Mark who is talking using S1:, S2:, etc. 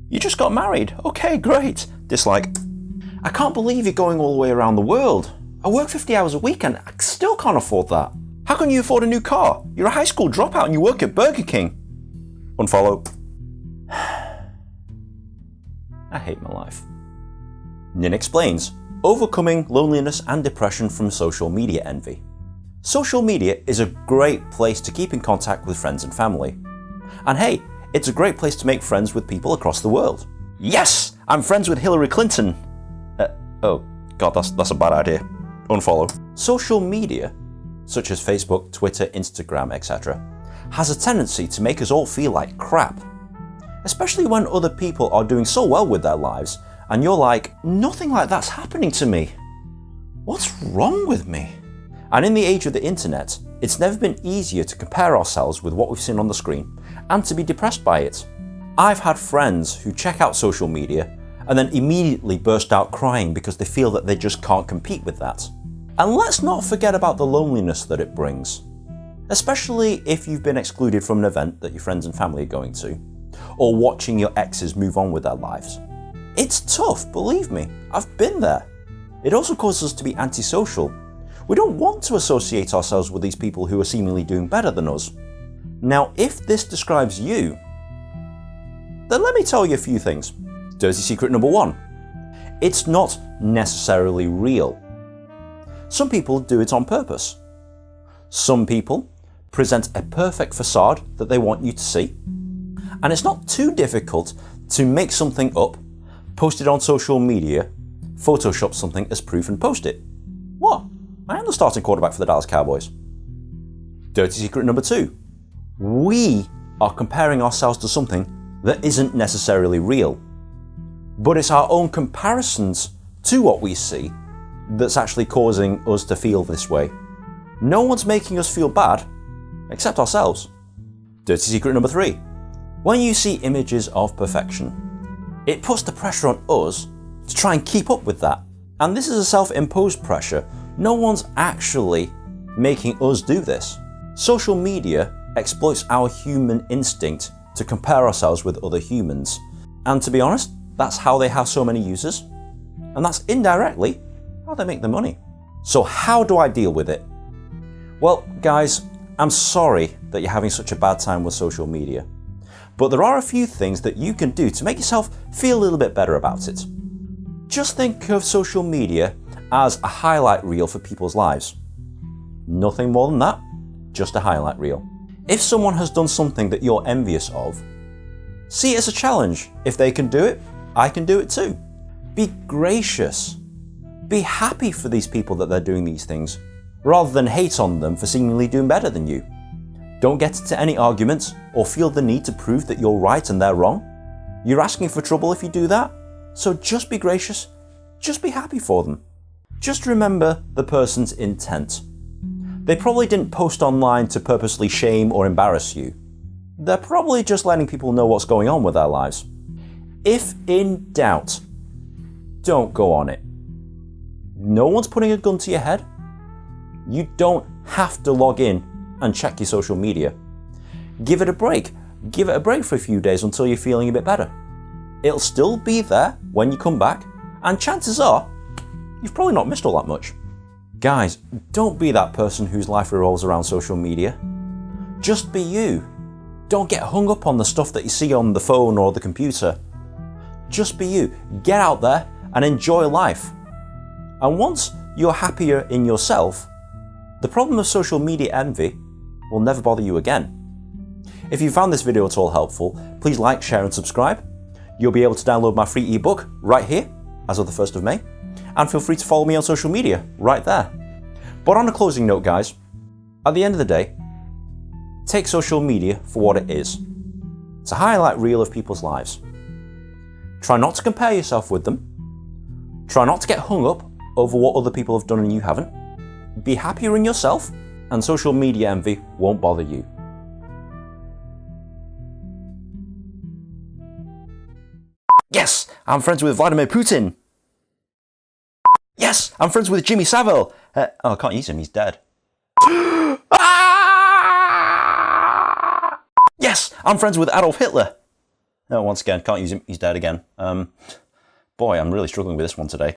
S1: You just got married. Okay, great. Dislike. I can't believe you're going all the way around the world. I work 50 hours a week and I still can't afford that. How can you afford a new car? You're a high school dropout and you work at Burger King. Unfollow. I hate my life. Ninh explains, overcoming loneliness and depression from social media envy. Social media is a great place to keep in contact with friends and family. And hey, it's a great place to make friends with people across the world. Yes, I'm friends with Hillary Clinton. Oh God, that's a bad idea. Unfollow. Social media, such as Facebook, Twitter, Instagram, etc., has a tendency to make us all feel like crap. Especially when other people are doing so well with their lives and you're like, nothing like that's happening to me. What's wrong with me? And in the age of the internet, it's never been easier to compare ourselves with what we've seen on the screen and to be depressed by it. I've had friends who check out social media and then immediately burst out crying because they feel that they just can't compete with that. And let's not forget about the loneliness that it brings. Especially if you've been excluded from an event that your friends and family are going to, or watching your exes move on with their lives. It's tough, believe me, I've been there. It also causes us to be antisocial. We don't want to associate ourselves with these people who are seemingly doing better than us. Now, if this describes you, then let me tell you a few things. Dirty secret number 1. It's not necessarily real. Some people do it on purpose. Some people present a perfect facade that they want you to see. And it's not too difficult to make something up, post it on social media, Photoshop something as proof and post it. What? I am the starting quarterback for the Dallas Cowboys. Dirty secret number 2. We are comparing ourselves to something that isn't necessarily real. But it's our own comparisons to what we see that's actually causing us to feel this way. No one's making us feel bad, except ourselves. Dirty secret number 3. When you see images of perfection, it puts the pressure on us to try and keep up with that. And this is a self-imposed pressure. No one's actually making us do this. Social media exploits our human instinct to compare ourselves with other humans. And to be honest, that's how they have so many users. And that's indirectly how they make their money. So how do I deal with it? Well, guys, I'm sorry that you're having such a bad time with social media. But there are a few things that you can do to make yourself feel a little bit better about it. Just think of social media as a highlight reel for people's lives. Nothing more than that, just a highlight reel. If someone has done something that you're envious of, see it as a challenge. If they can do it, I can do it too. Be gracious. Be happy for these people that they're doing these things, rather than hate on them for seemingly doing better than you. Don't get into any arguments or feel the need to prove that you're right and they're wrong. You're asking for trouble if you do that, so just be gracious, just be happy for them. Just remember the person's intent. They probably didn't post online to purposely shame or embarrass you. They're probably just letting people know what's going on with their lives. If in doubt, don't go on it. No one's putting a gun to your head. You don't have to log in and check your social media. Give it a break. Give it a break for a few days until you're feeling a bit better. It'll still be there when you come back, and chances are, you've probably not missed all that much. Guys, don't be that person whose life revolves around social media. Just be you. Don't get hung up on the stuff that you see on the phone or the computer. Just be you. Get out there and enjoy life. And once you're happier in yourself, the problem of social media envy will never bother you again. If you found this video at all helpful, please like, share and subscribe. You'll be able to download my free ebook right here as of the 1st of May. And feel free to follow me on social media right there. But on a closing note, guys, at the end of the day, take social media for what it is. It's a highlight reel of people's lives. Try not to compare yourself with them. Try not to get hung up over what other people have done and you haven't. Be happier in yourself, and social media envy won't bother you. Yes, I'm friends with Vladimir Putin. Yes, I'm friends with Jimmy Savile. Oh, I can't use him, he's dead. Yes, I'm friends with Adolf Hitler. No, once again, can't use him. He's dead again. Boy, I'm really struggling with this one today.